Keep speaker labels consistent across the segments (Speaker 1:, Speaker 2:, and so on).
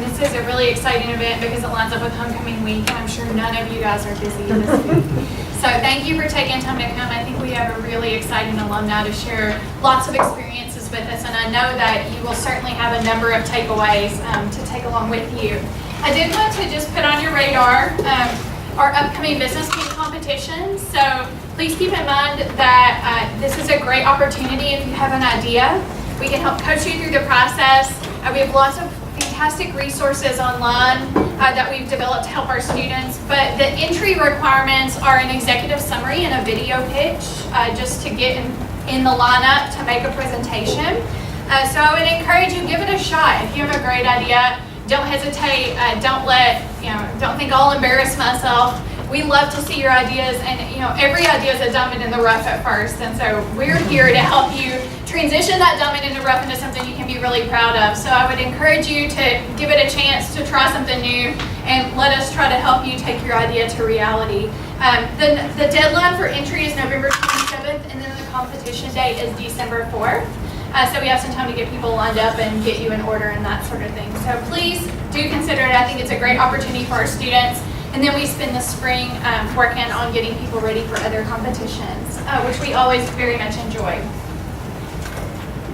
Speaker 1: This is a really exciting event because it lines up with homecoming week, and I'm sure none of you guys are busy this week. So thank you for taking time to come. I think we have a really exciting alumni to share lots of experiences with us, and I know that you will certainly have a number of takeaways to take along with you. I did want to just put on your radar our upcoming business team competition. So please keep in mind that this is a great opportunity if you have an idea. We can help coach you through the process. We have lots of fantastic resources online that we've developed to help our students, but the entry requirements are an executive summary and a video pitch just to get in the lineup to make a presentation. So I would encourage you, give it a shot. If you have a great idea, don't hesitate. Don't think I'll embarrass myself. We love to see your ideas, and every idea is a diamond in the rough at first, and so we're here to help you transition that diamond in the rough into something you can be really proud of. So I would encourage you to give it a chance to try something new, and let us try to help you take your idea to reality. The deadline for entry is November 27th, and then the competition date is December 4th. So we have some time to get people lined up and get you in order and that sort of thing. So please do consider it. I think it's a great opportunity for our students. And then we spend the spring working on getting people ready for other competitions, which we always very much enjoy.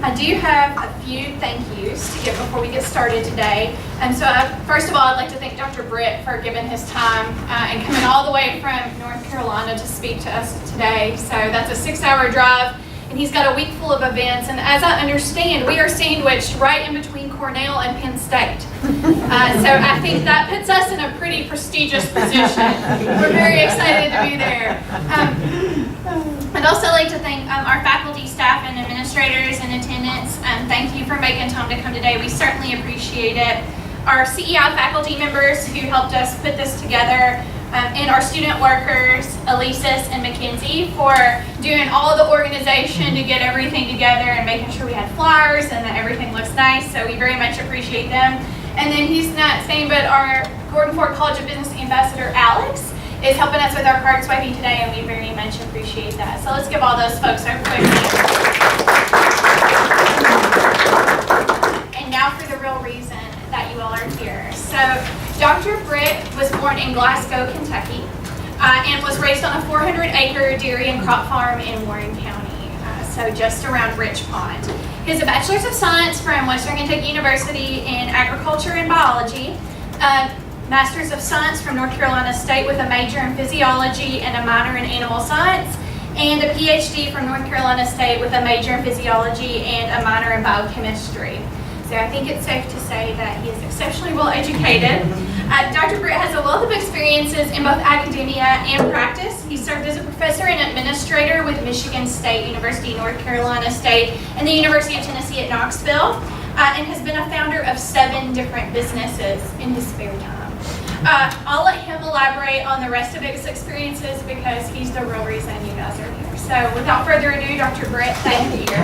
Speaker 1: I do have a few thank yous to give before we get started today. And so first of all, I'd like to thank Dr. Britt for giving his time and coming all the way from North Carolina to speak to us today. So that's a 6-hour drive. And he's got a week full of events, and as I understand, we are sandwiched right in between Cornell and Penn State. So I think that puts us in a pretty prestigious position. We're very excited to be there. I'd also like to thank our faculty, staff, and administrators in attendance. Thank you for making time to come today. We certainly appreciate it. Our CEI faculty members who helped us put this together, and our student workers, Elisis and Mackenzie, for doing all the organization to get everything together and making sure we had flyers and that everything looks nice. So we very much appreciate them. And then he's not saying, but our Gordon Ford College of Business Ambassador, Alex, is helping us with our card swiping today, and we very much appreciate that. So let's give all those folks a quick hand. And now for the real reason that you all are here. So Dr. Britt was born in Glasgow, Kentucky, and was raised on a 400-acre dairy and crop farm in Warren County, so just around Rich Pond. He has a Bachelor's of Science from Western Kentucky University in Agriculture and Biology, Master's of Science from North Carolina State with a major in Physiology and a minor in Animal Science, and a PhD from North Carolina State with a major in Physiology and a minor in Biochemistry. So I think it's safe to say that he is exceptionally well educated. Dr. Britt has a wealth of experiences in both academia and practice. He served as a professor and administrator with Michigan State University, North Carolina State, and the University of Tennessee at Knoxville, and has been a founder of 7 different businesses in his spare time. I'll let him elaborate on the rest of his experiences because he's the real reason you guys are here. So without further ado, Dr. Britt, thank you.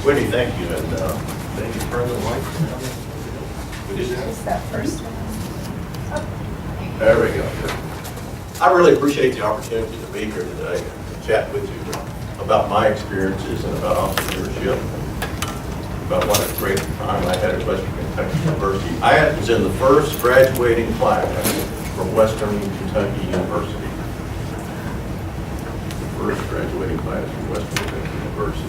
Speaker 2: Whitney, thank you, and thank you for the light.
Speaker 3: Just that first one.
Speaker 2: There we go. I really appreciate the opportunity to be here today and to chat with you about my experiences and about entrepreneurship, about what a great time I had at Western Kentucky University. I was in the first graduating class from Western Kentucky University. The first graduating class from Western Kentucky University.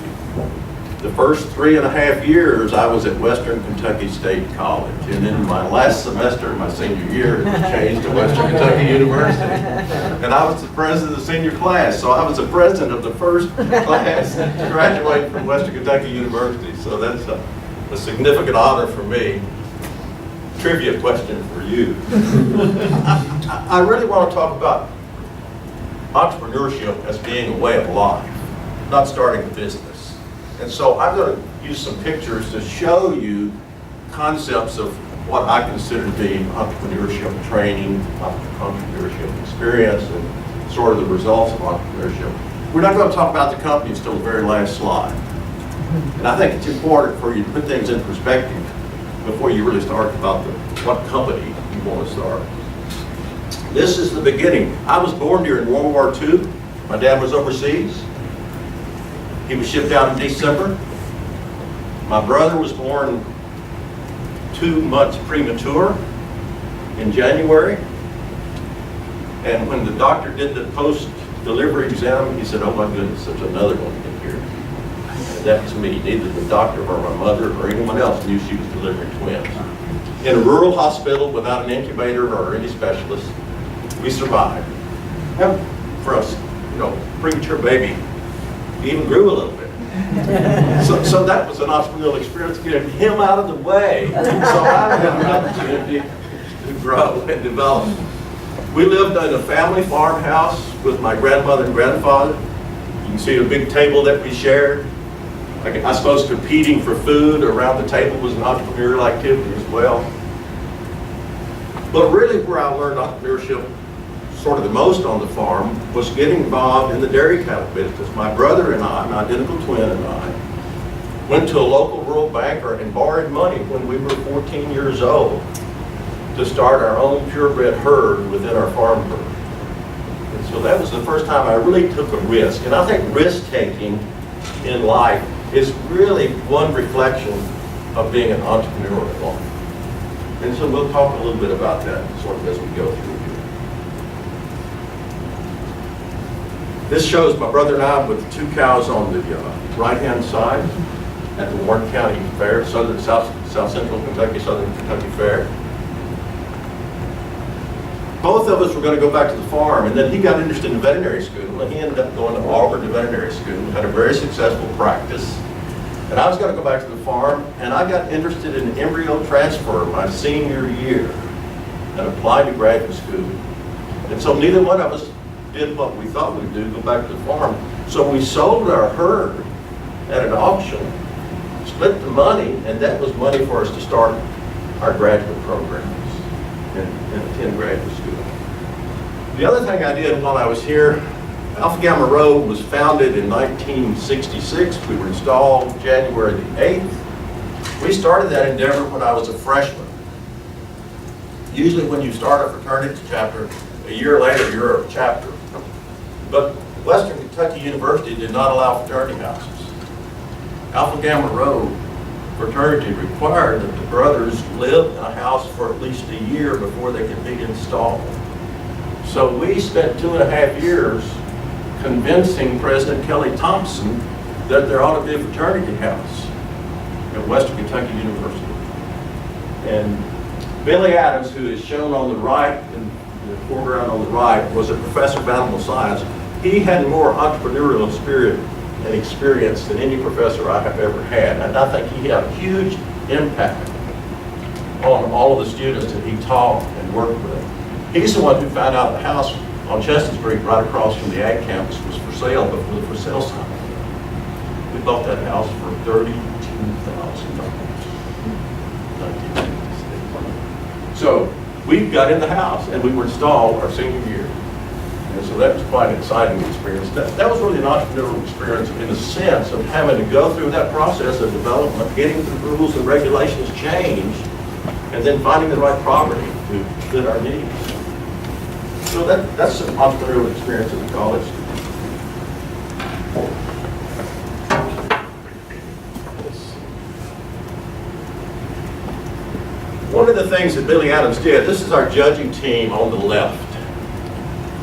Speaker 2: The first 3.5 years, I was at Western Kentucky State College. And then my last semester, my senior year, it was changed to Western Kentucky University. And I was the president of the senior class. So I was the president of the first class to graduate from Western Kentucky University. So that's a significant honor for me. Trivia question for you. I really want to talk about entrepreneurship as being a way of life, not starting a business. And so I'm going to use some pictures to show you concepts of what I consider to be entrepreneurship training, entrepreneurship experience, and sort of the results of entrepreneurship. We're not going to talk about the company until the very last slide. And I think it's important for you to put things in perspective before you really start about what company you want to start. This is the beginning. I was born during World War II. My dad was overseas. He was shipped out in December. My brother was born 2 months premature in January. And when the doctor did the post-delivery exam, he said, "Oh my goodness, there's another one in here." And that was me. Neither the doctor or my mother or anyone else knew she was delivering twins. In a rural hospital without an incubator or any specialist, we survived. And for us, premature baby, he even grew a little bit. So that was an entrepreneurial experience, getting him out of the way. So I had an opportunity to grow and develop. We lived in a family farmhouse with my grandmother and grandfather. You can see the big table that we shared. I suppose competing for food around the table was an entrepreneurial activity as well. But really where I learned entrepreneurship sort of the most on the farm was getting involved in the dairy cattle business. My brother and I, my identical twin and I, went to a local rural banker and borrowed money when we were 14 years old to start our own purebred herd within our farm group. And so that was the first time I really took a risk. And I think risk-taking in life is really one reflection of being an entrepreneur in life. And so we'll talk a little bit about that sort of as we go through here. This shows my brother and I with 2 cows on the right-hand side at the Warren County Fair, South Central Kentucky, Southern Kentucky Fair. Both of us were going to go back to the farm, and then he got interested in veterinary school, and he ended up going to Auburn to veterinary school, had a very successful practice. And I was going to go back to the farm, and I got interested in embryo transfer my senior year and applied to graduate school. And so neither one of us did what we thought we'd do, go back to the farm. So we sold our herd at an auction, split the money, and that was money for us to start our graduate programs and attend graduate school. The other thing I did while I was here, Alpha Gamma Road was founded in 1966. We were installed January the 8th. We started that endeavor when I was a freshman. Usually when you start a fraternity chapter, a year later you're a chapter. But Western Kentucky University did not allow fraternity houses. Alpha Gamma Road fraternity required that the brothers live in a house for at least a year before they could be installed. So we spent 2.5 years convincing President Kelly Thompson that there ought to be a fraternity house at Western Kentucky University. And Billy Adams, who is shown on the right, in the foreground on the right, was a professor of animal science. He had more entrepreneurial spirit and experience than any professor I have ever had. And I think he had a huge impact on all of the students that he taught and worked with. He's the one who found out the house on Chestnut Street right across from the Ag campus was for sale before the for sale sign. We bought that house for $32,000. So we got in the house and we were installed our senior year. And so that was quite an exciting experience. That was really an entrepreneurial experience in the sense of having to go through that process of development, getting the rules and regulations changed, and then finding the right property to fit our needs. So that's an entrepreneurial experience at the college. One of the things that Billy Adams did, this is our judging team on the left.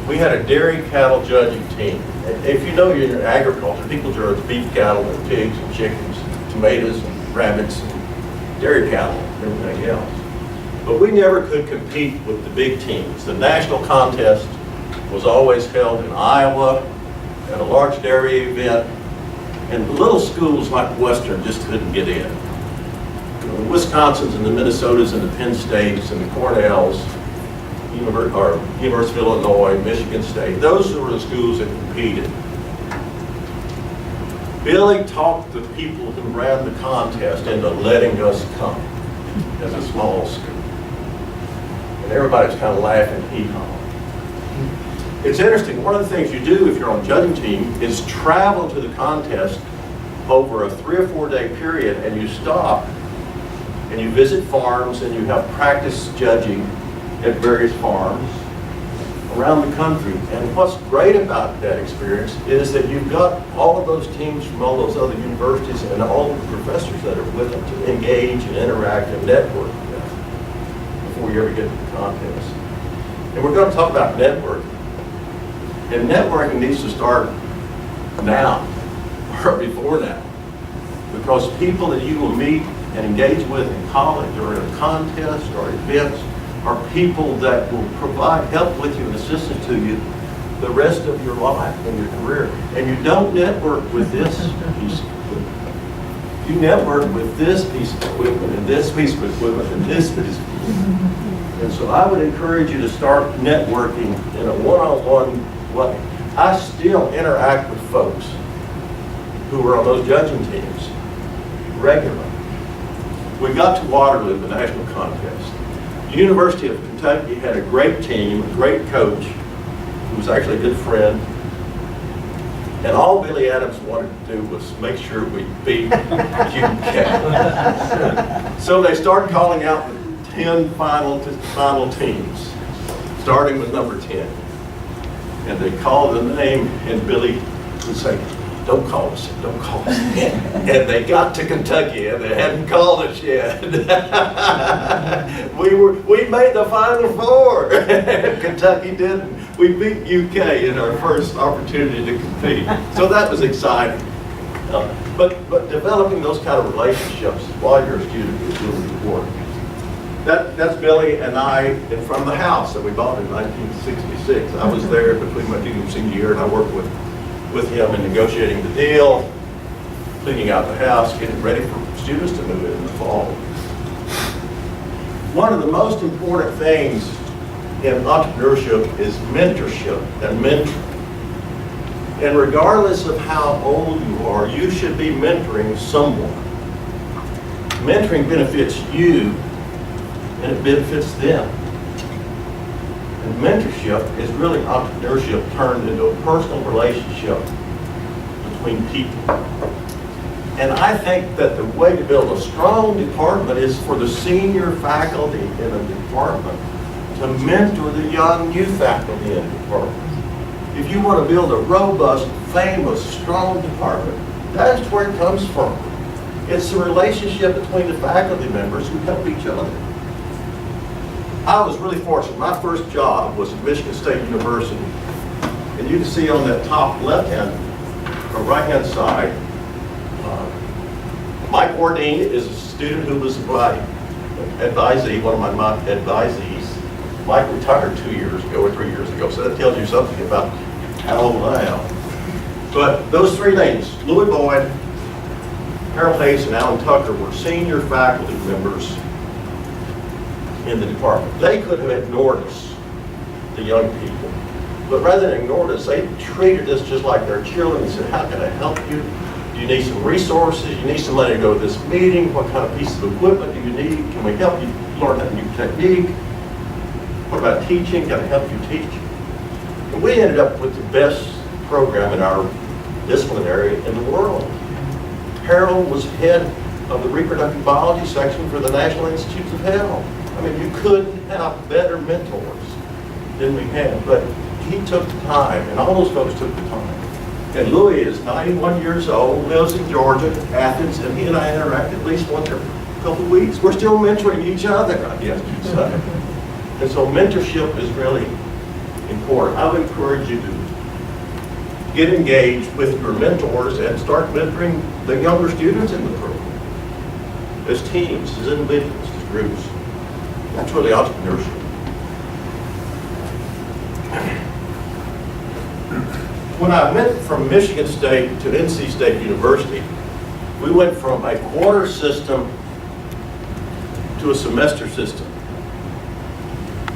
Speaker 2: We had a dairy cattle judging team. If you know you're in agriculture, people judge beef cattle and pigs and chickens, tomatoes and rabbits and dairy cattle and everything else. But we never could compete with the big teams. The national contest was always held in Iowa at a large dairy event, and the little schools like Western just couldn't get in. The Wisconsins and the Minnesotas and the Penn States and the Cornells, University of Illinois, Michigan State, those were the schools that competed. Billy talked the people who ran the contest into letting us come as a small school. And everybody's kind of laughing, hee-haw. It's interesting, one of the things you do if you're on a judging team is travel to the contest over a 3 or 4 day period, and you stop and you visit farms and you have practice judging at various farms around the country. And what's great about that experience is that you've got all of those teams from all those other universities and all of the professors that are with them to engage and interact and network with before you ever get to the contest. And we're going to talk about networking. And networking needs to start now or before now, because people that you will meet and engage with in college or in a contest or events are people that will provide help with you and assistance to you the rest of your life and your career. And you don't network with this piece of equipment. You network with this piece of equipment and this piece of equipment and this piece of equipment. And so I would encourage you to start networking in a one-on-one way. I still interact with folks who are on those judging teams regularly. We got to Waterloo, the national contest. The University of Kentucky had a great team, a great coach, who was actually a good friend. And all Billy Adams wanted to do was make sure we beat UK. So they started calling out the 10 final teams, starting with number 10. And they called the name, and Billy would say, don't call us. And they got to Kentucky, and they hadn't called us yet. We made the Final Four, and Kentucky didn't. We beat UK in our first opportunity to compete. So that was exciting. But developing those kind of relationships while you're a student is really important. That's Billy and I in front of the house that we bought in 1966. I was there between my junior and senior year, and I worked with him in negotiating the deal, cleaning out the house, getting ready for students to move in the fall. One of the most important things in entrepreneurship is mentorship and mentoring. And regardless of how old you are, you should be mentoring someone. Mentoring benefits you, and it benefits them. And mentorship is really entrepreneurship turned into a personal relationship between people. And I think that the way to build a strong department is for the senior faculty in a department to mentor the young new faculty in the department. If you want to build a robust, famous, strong department, that's where it comes from. It's the relationship between the faculty members who help each other. I was really fortunate. My first job was at Michigan State University. And you can see on that top left-hand or right-hand side, Mike Ordine is a student who was my advisee, one of my advisees. Mike retired 2 years ago or 3 years ago, so that tells you something about how old I am. But those three names, Louis Boyd, Harold Hayes, and Alan Tucker, were senior faculty members in the department. They could have ignored us, the young people. But rather than ignored us, they treated us just like their children and said, how can I help you? Do you need some resources? You need somebody to go to this meeting? What kind of piece of equipment do you need? Can we help you learn a new technique? What about teaching? Can I help you teach? And we ended up with the best program in our discipline area in the world. Harold was head of the reproductive biology section for the National Institutes of Health. I mean, you couldn't have better mentors than we had, but he took the time, and all those folks took the time. And Louis is 91 years old, lives in Georgia, Athens, and he and I interact at least once every couple of weeks. We're still mentoring each other, I guess you'd say. And so mentorship is really important. I would encourage you to get engaged with your mentors and start mentoring the younger students in the program. As teams, as individuals, as groups. That's really entrepreneurship. When I went from Michigan State to NC State University, we went from a quarter system to a semester system.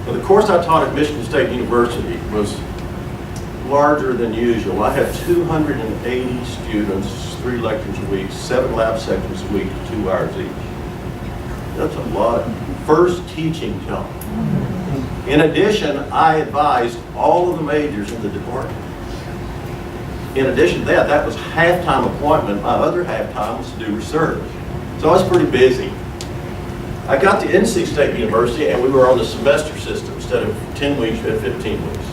Speaker 2: Now, the course I taught at Michigan State University was larger than usual. I had 280 students, 3 lectures a week, 7 lab sections a week, 2 hours each. That's a lot. First teaching job. In addition, I advised all of the majors in the department. In addition to that, that was half-time appointment. My other half-time was to do research. So I was pretty busy. I got to NC State University, and we were on the semester system. Instead of 10 weeks, we had 15 weeks.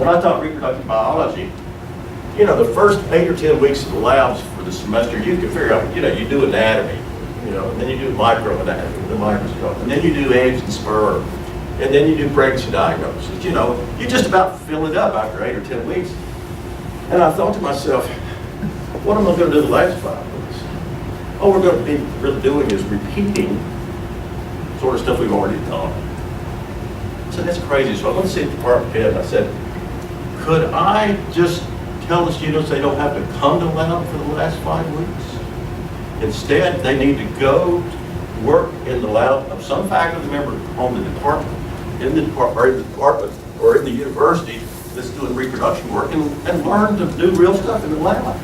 Speaker 2: when I taught reproductive biology, you know, the first 8 or 10 weeks of the labs for the semester, you can figure out, you know, you do anatomy, you know, and then you do microanatomy, the microscope, and then you do eggs and sperm, and then you do pregnancy diagnosis. You know, you just about fill it up after 8 or 10 weeks. And I thought to myself, what am I going to do the last 5 weeks? All we're going to be really doing is repeating sort of stuff we've already done. I said, that's crazy. So I went to see the department head and I said, could I just tell the students they don't have to come to lab for the last 5 weeks? Instead, they need to go work in the lab of some faculty member on the department, in the department, or in the university that's doing reproduction work and learn to do real stuff in the lab.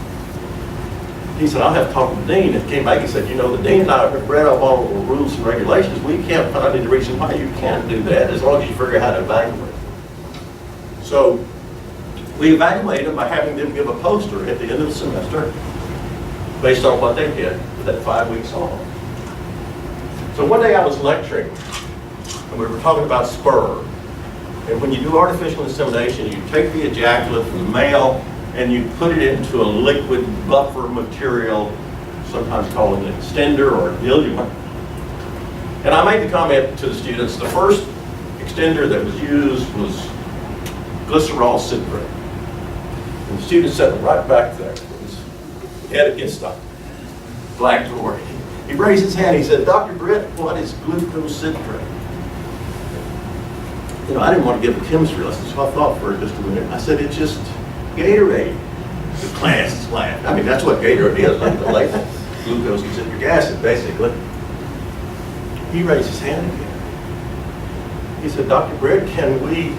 Speaker 2: He said, I'll have to talk to the dean. And came back and said, you know, the dean and I have read off all the rules and regulations. We can't find any reason why you can't do that as long as you figure out how to evaluate. So we evaluate them by having them give a poster at the end of the semester based on what they did for that 5 weeks on. So one day I was lecturing and we were talking about sperm. And when you do artificial insemination, you take the ejaculate from the male and you put it into a liquid buffer material, sometimes called an extender or a diluent. And I made the comment to the students, the first extender that was used was glycerol citrate. And the student sat right back there with his head against the blackboard. He raised his hand, he said, Dr. Britt, what is glucose citrate? You know, I didn't want to give a chemistry lesson, so I thought for just a minute. I said, it's just Gatorade. The class laughed. I mean, that's what Gatorade is, like the label. Glucose and citric acid, basically. He raised his hand again. He said, Dr. Britt, can we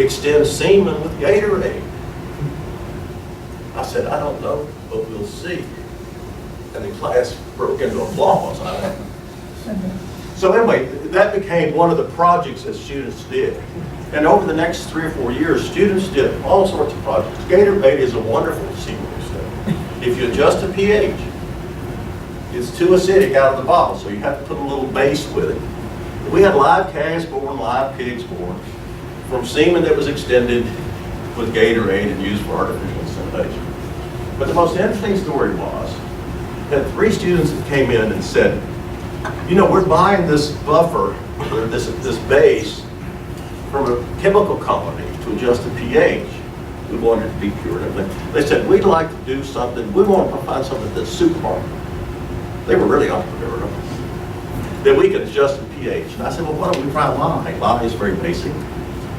Speaker 2: extend semen with Gatorade? I said, I don't know, but we'll see. And the class broke into applause. So anyway, that became one of the projects that students did. And over the next 3 or 4 years, students did all sorts of projects. Gatorade is a wonderful semen study. If you adjust the pH, it's too acidic out of the bottle, so you have to put a little base with it. We had live calves born, live pigs born, from semen that was extended with Gatorade and used for artificial insemination. But the most interesting story was that 3 students that came in and said, you know, we're buying this buffer, or this base, from a chemical company to adjust the pH. We want it to be pure and everything. They said, we'd like to do something, we want to find something that's super hard. They were really entrepreneurial. That we could adjust the pH. And I said, well, why don't we try lye? Lye is very basic.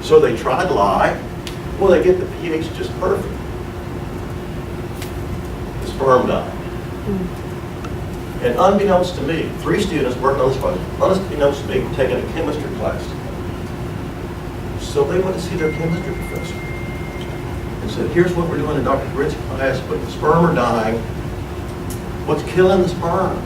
Speaker 2: So they tried lye. Well, they get the pH just perfect. The sperm died. And unbeknownst to me, 3 students worked on this project, unbeknownst to me, were taking a chemistry class. So they went to see their chemistry professor and said, here's what we're doing in Dr. Britt's class, but the sperm are dying. What's killing the sperm?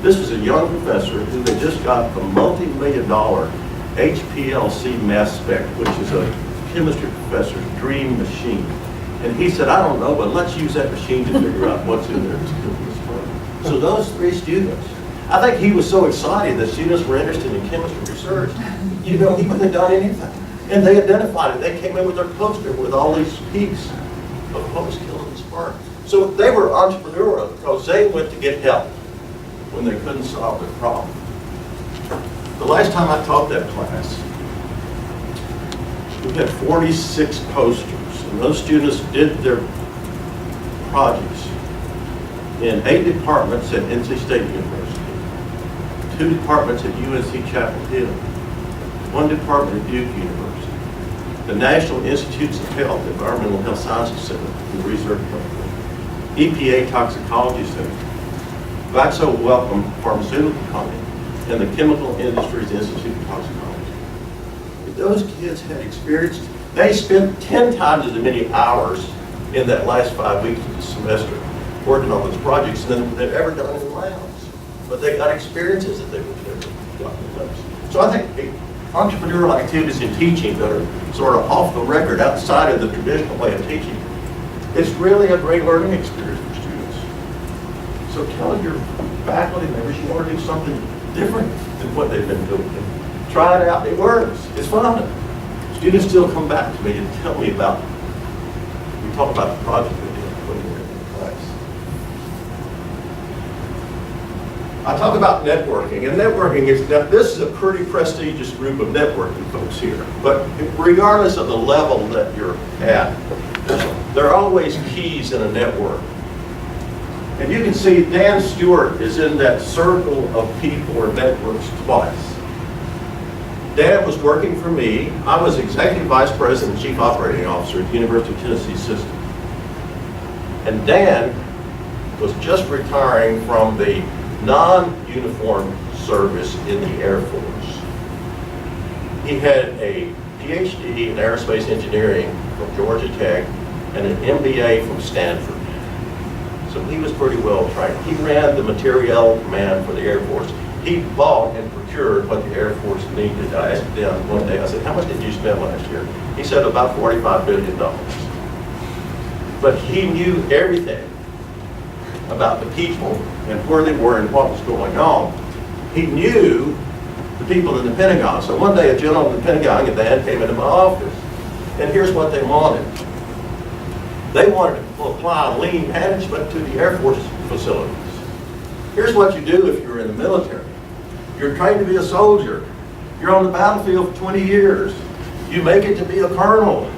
Speaker 2: This was a young professor who had just got a multi-million-dollar HPLC mass spec, which is a chemistry professor's dream machine. And he said, I don't know, but let's use that machine to figure out what's in there that's killing the sperm. So those 3 students, I think he was so excited that students were interested in chemistry research. You know, he wouldn't have done anything. And they identified it. They came in with their poster with all these peaks of what was killing the sperm. So they were entrepreneurial because they went to get help when they couldn't solve their problem. The last time I taught that class, we had 46 posters, and those students did their projects in 8 departments at NC State University, 2 departments at UNC Chapel Hill, 1 department at Duke University, the National Institutes of Health, Environmental Health Sciences Center, the research program, EPA Toxicology Center, Glaxo Wellcome Pharmaceutical Company, and the Chemical Industries Institute of Toxicology. If those kids had experienced, they spent 10 times as many hours in that last 5 weeks of the semester working on those projects than they've ever done in labs. But they got experiences that they would never gotten in labs. So I think entrepreneurial activities in teaching that are sort of off the record, outside of the traditional way of teaching, it's really a great learning experience for students. So tell your faculty members you want to do something different than what they've been doing. Try it out, it works, it's fun. Students still come back to me and tell me about, we talk about the project they did when we were in class. I talk about networking, and networking is, this is a pretty prestigious group of networking folks here, but regardless of the level that you're at, there are always keys in a network. And you can see Dan Stewart is in that circle of people or networks twice. Dan was working for me. I was Executive Vice President and Chief Operating Officer at the University of Tennessee System. And Dan was just retiring from the non-uniformed service in the Air Force. He had a PhD in aerospace engineering from Georgia Tech and an MBA from Stanford. So he was pretty well trained. He ran the Materiel Command for the Air Force. He bought and procured what the Air Force needed. I asked him one day, I said, how much did you spend last year? He said about $45 billion. But he knew everything about the people and where they were and what was going on. He knew the people in the Pentagon. So one day a gentleman in the Pentagon and Dan came into my office, and here's what they wanted. They wanted to apply lean management to the Air Force facilities. Here's what you do if you're in the military. You're trained to be a soldier. You're on the battlefield for 20 years. You make it to be a colonel.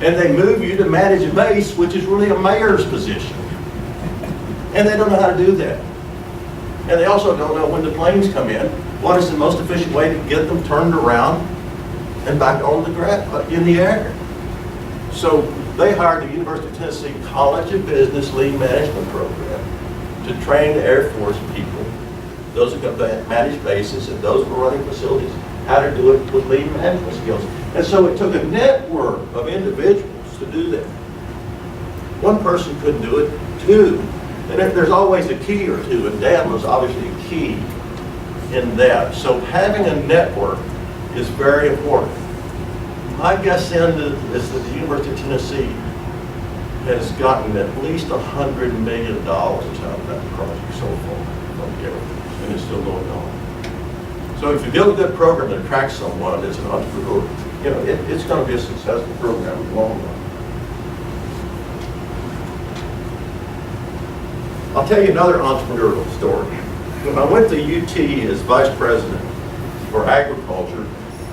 Speaker 2: And they move you to manage a base, which is really a mayor's position. And they don't know how to do that. And they also don't know when the planes come in, what is the most efficient way to get them turned around and back on the ground, in the air. So they hired the University of Tennessee College of Business Lean Management Program to train the Air Force people, those who can manage bases and those who are running facilities, how to do it with lean management skills. And so it took a network of individuals to do that. One person couldn't do it, two. And there's always a key or two, and Dan was obviously a key in that. So having a network is very important. My guess then is that the University of Tennessee has gotten at least $100 million out of that project so far from the Air Force, and it's still going on. So if you build a good program that attracts someone as an entrepreneur, you know, it's going to be a successful program in the long run. I'll tell you another entrepreneurial story. When I went to UT as vice president for agriculture,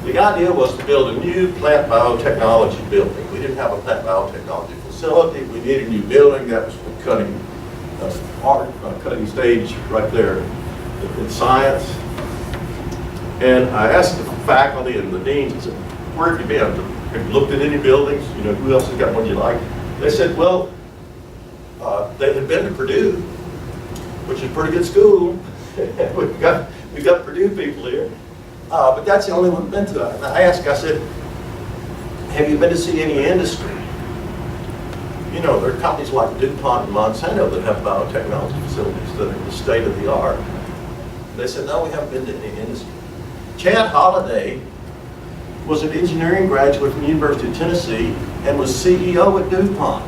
Speaker 2: the idea was to build a new plant biotechnology building. We didn't have a plant biotechnology facility. We needed a new building. That was cutting stage right there in science. And I asked the faculty and the deans, I said, where have you been? Have you looked at any buildings? You know, who else has got one you like? They said, well, they had been to Purdue, which is a pretty good school. We've got Purdue people here. But that's the only one I've been to. And I asked, I said, have you been to see any industry? You know, there are companies like DuPont and Monsanto that have biotechnology facilities that are the state of the art. They said, no, we haven't been to any industry. Chad Holliday was an engineering graduate from the University of Tennessee and was CEO at DuPont.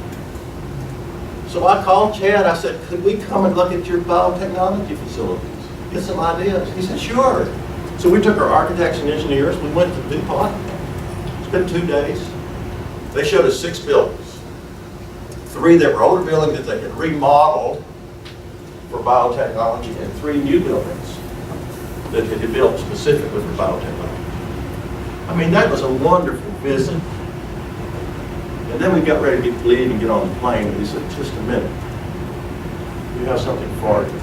Speaker 2: So I called Chad, I said, could we come and look at your biotechnology facilities? Get some ideas. He said, sure. So we took our architects and engineers, we went to DuPont, spent 2 days. They showed us 6 buildings. 3 that were older buildings that they had remodeled for biotechnology, and 3 new buildings that they had built specifically for biotechnology. I mean, that was a wonderful visit. And then we got ready to leave and get on the plane, and he said, just a minute, we have something for you.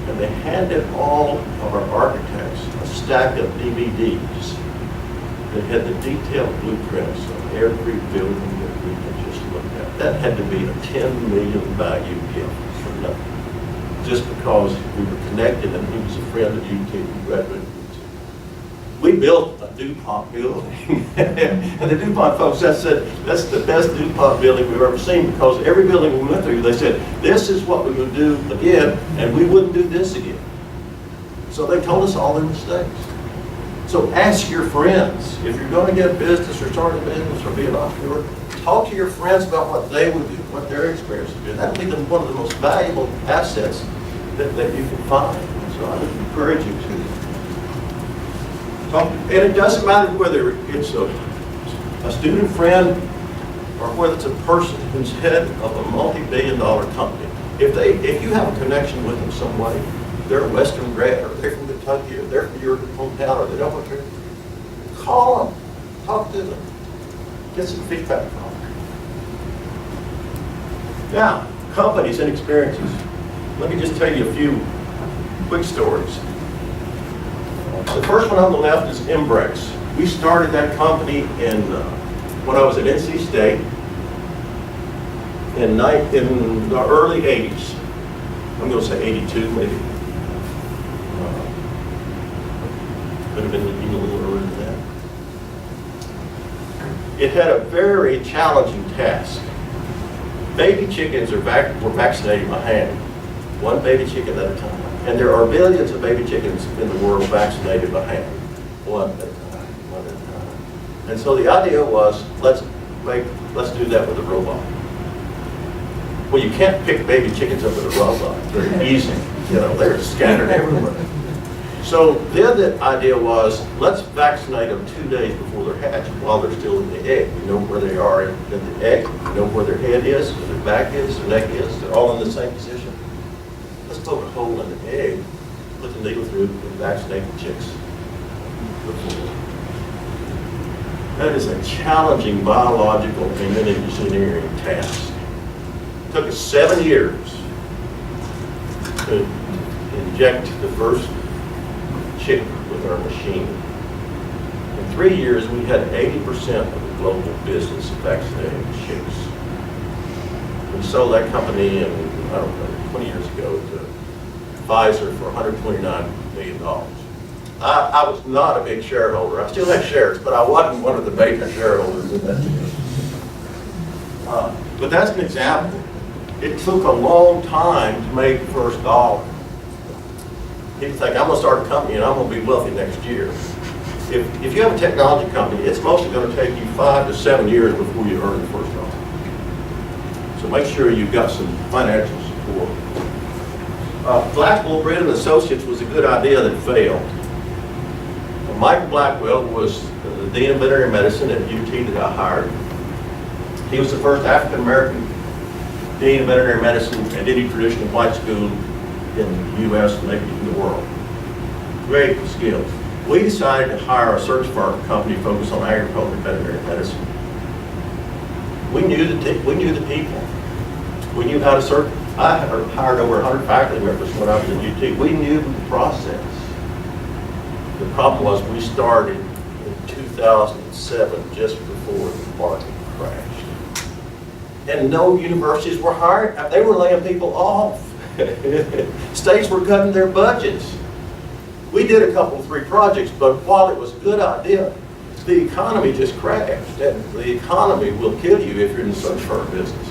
Speaker 2: And they handed all of our architects a stack of DVDs that had the detailed blueprints of every building that we had just looked at. That had to be a $10 million value gift for nothing, just because we were connected and he was a friend of UT and graduated. We built a DuPont building, and the DuPont folks said, that's the best DuPont building we've ever seen, because every building we went through, they said, this is what we would do again, and we wouldn't do this again. So they told us all their mistakes. So ask your friends. If you're going to get a business or start a business or be an entrepreneur, talk to your friends about what they would do, what their experience would be. That would be one of the most valuable assets that you can find. So I would encourage you to. And it doesn't matter whether it's a student friend or whether it's a person who's head of a multi-billion-dollar company. If you have a connection with them some way, they're a Western grad, or they're from Kentucky, or they're from your hometown, or they don't want to, call them, talk to them, get some feedback from them. Now, companies and experiences. Let me just tell you a few quick stories. The first one on the left is Embrex. We started that company when I was at NC State in the early 80s. I'm going to say 82 maybe. Could have been even a little earlier than that. It had a very challenging task. Baby chickens were vaccinated by hand, one baby chicken at a time. And there are billions of baby chickens in the world vaccinated by hand, one at a time, one at a time. And so the idea was, let's do that with a robot. Well, you can't pick baby chickens up with a robot very easy. They're scattered everywhere. So then the idea was, let's vaccinate them 2 days before they're hatched while they're still in the egg. We know where they are in the egg, we know where their head is, where their back is, their neck is, they're all in the same position. Let's poke a hole in the egg, put the needle through, and vaccinate the chicks. That is a challenging biological and engineering task. It took us 7 years to inject the first chick with our machine. In 3 years, we had 80% of the global business vaccinating chicks. We sold that company in, 20 years ago to Pfizer for $129 million. I was not a big shareholder. I still have shares, but I wasn't one of the major shareholders in that. But that's an example. It took a long time to make the first dollar. People think, I'm going to start a company and I'm going to be wealthy next year. If you have a technology company, it's mostly going to take you 5 to 7 years before you earn the first dollar. So make sure you've got some financial support. Blackwell, Britt and Associates was a good idea that failed. Mike Blackwell was the Dean of Veterinary Medicine at UT that I hired. He was the first African American Dean of Veterinary Medicine at any traditional white school in the U.S., maybe in the world. Great skills. We decided to hire a search firm company focused on agriculture and veterinary medicine. We knew the people. We knew how to search. I hired over 100 faculty members when I was at UT. We knew the process. The problem was we started in 2007, just before the market crashed. And no universities were hiring. They were laying people off. States were cutting their budgets. We did a couple, 3 projects, but while it was a good idea, the economy just crashed. And the economy will kill you if you're in the search firm business.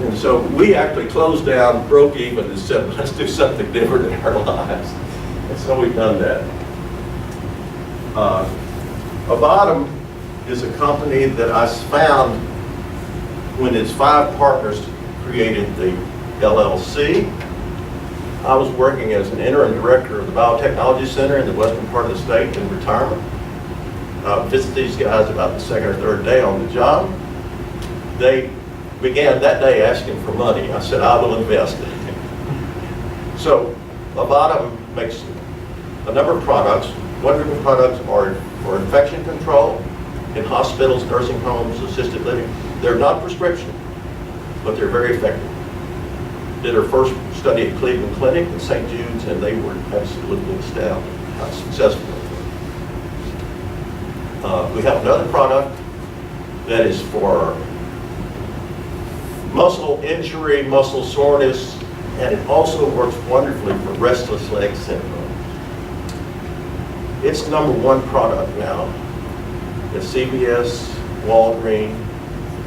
Speaker 2: And so we actually closed down, broke even, and said, let's do something different in our lives. And so we've done that. Avatum is a company that I found when its 5 partners created the LLC. I was working as an interim director of the Biotechnology Center in the western part of the state in retirement. I visited these guys about the 2nd or 3rd day on the job. They began that day asking for money. I said, I will invest. So Avatum makes a number of products. One group of products are for infection control in hospitals, nursing homes, assisted living. They're not prescription, but they're very effective. Did our first study at Cleveland Clinic and St. Jude's, and they were absolutely astounded how successful they were. We have another product that is for muscle injury, muscle soreness, and it also works wonderfully for restless leg syndrome. It's #1 product now at CVS, Walgreens,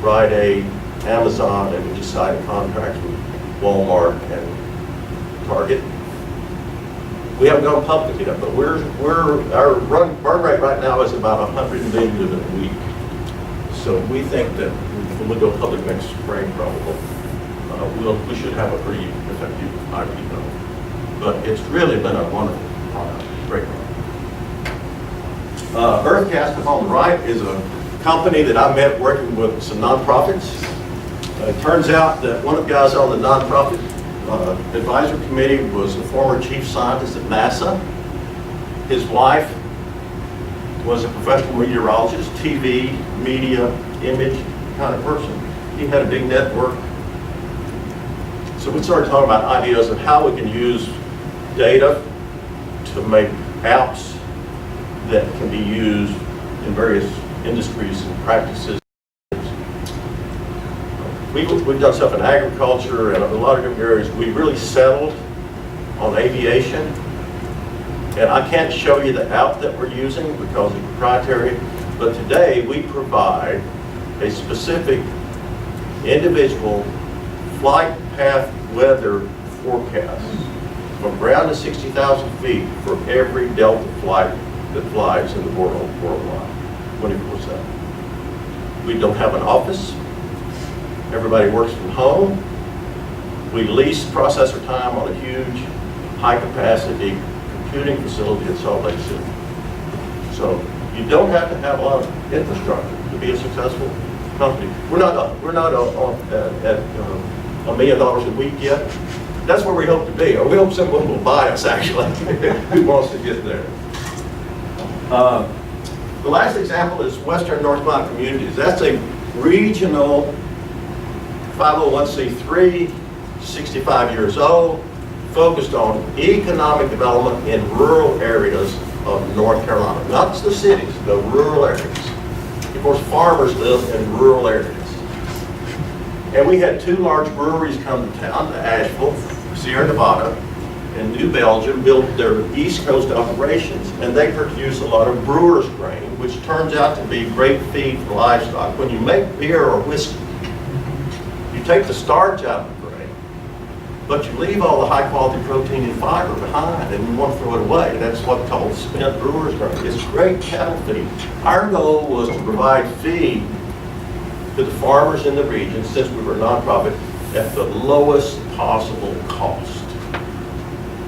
Speaker 2: Rite Aid, Amazon, and we just signed a contract with Walmart and Target. We haven't gone public yet, but our burn rate right now is about 100 million a week. So we think that when we go public next spring, probably, we should have a pretty effective IPO. But it's really been a wonderful product, great product. Earthcast up on the right is a company that I met working with some nonprofits. It turns out that one of the guys on the nonprofit advisory committee was a former chief scientist at NASA. His wife was a professional meteorologist, TV, media, image kind of person. He had a big network. So we started talking about ideas of how we can use data to make apps that can be used in various industries and practices. We've done stuff in agriculture and a lot of different areas. We really settled on aviation. And I can't show you the app that we're using because it's proprietary, but today we provide a specific individual flight path weather forecast from ground to 60,000 feet for every Delta flight that flies in the world worldwide, 24/7. We don't have an office. Everybody works from home. We lease processor time on a huge, high-capacity computing facility in Salt Lake City. So you don't have to have a lot of infrastructure to be a successful company. We're not at $1 million a week yet. That's where we hope to be. Or we hope someone will buy us, actually, who wants to get there. The last example is Western North Carolina Communities. That's a regional 501c3, 65 years old, focused on economic development in rural areas of North Carolina. Not the cities, the rural areas. Of course, farmers live in rural areas. And we had two large breweries come to town, to Asheville, Sierra Nevada, and New Belgium, built their East Coast operations, and they produce a lot of brewer's grain, which turns out to be great feed for livestock. When you make beer or whiskey, you take the starch out of the grain, but you leave all the high-quality protein and fiber behind, and you want to throw it away. That's what's called spent brewer's grain. It's great cattle feed. Our goal was to provide feed to the farmers in the region, since we were a nonprofit, at the lowest possible cost.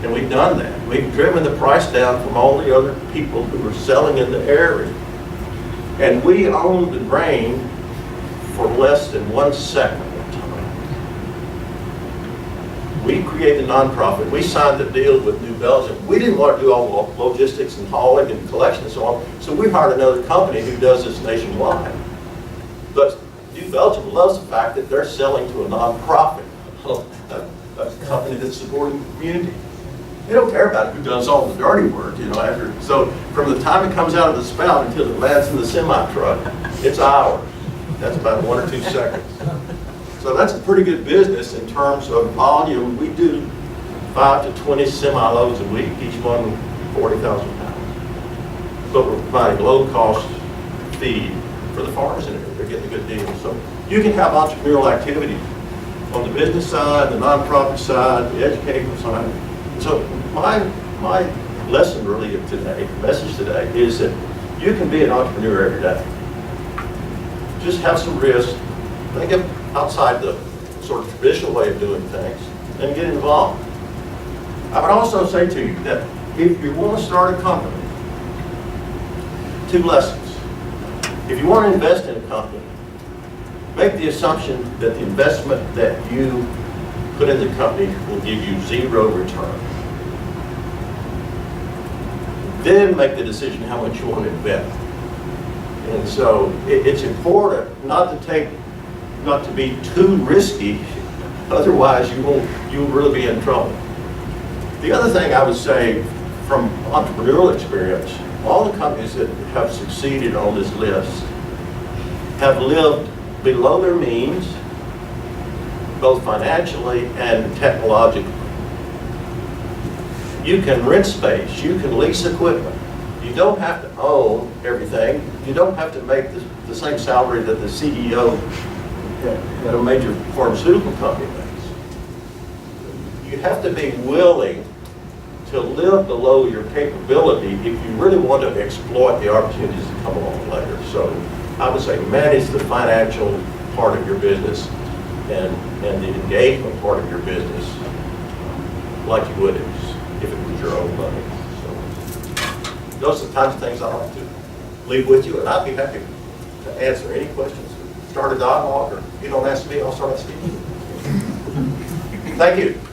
Speaker 2: And we've done that. We've driven the price down from all the other people who were selling in the area. And we own the grain for less than 1 second of time. We created a nonprofit. We signed the deal with New Belgium. We didn't want to do all the logistics and hauling and collection and so on, so we hired another company who does this nationwide. But New Belgium loves the fact that they're selling to a nonprofit, a company that's supporting the community. They don't care about who does all the dirty work, after. So from the time it comes out of the spout until it lands in the semi-truck, it's hours. That's about 1 or 2 seconds. So that's a pretty good business in terms of volume. We do 5 to 20 semi-loads a week, each one 40,000 pounds. But we're providing low-cost feed for the farmers in it. They're getting a good deal. So you can have entrepreneurial activity on the business side, the nonprofit side, the educational side. So my lesson really of today, message today, is that you can be an entrepreneur every day. Just have some risk, think of outside the sort of traditional way of doing things, and get involved. I would also say to you that if you want to start a company, 2 lessons. If you want to invest in a company, make the assumption that the investment that you put in the company will give you 0 return. Then make the decision how much you want to invest. And so it's important not to be too risky, otherwise you'll really be in trouble. The other thing I would say from entrepreneurial experience, all the companies that have succeeded on this list have lived below their means, both financially and technologically. You can rent space, you can lease equipment. You don't have to own everything. You don't have to make the same salary that the CEO at a major pharmaceutical company makes. You have to be willing to live below your capability if you really want to exploit the opportunities that come along later. So I would say manage the financial part of your business and the engagement part of your business like you would if it was your own money. So those are the kinds of things I like to do. leave with you, and I'd be happy to answer any questions, start a dialogue, or if you don't ask me, I'll start asking you. Thank you.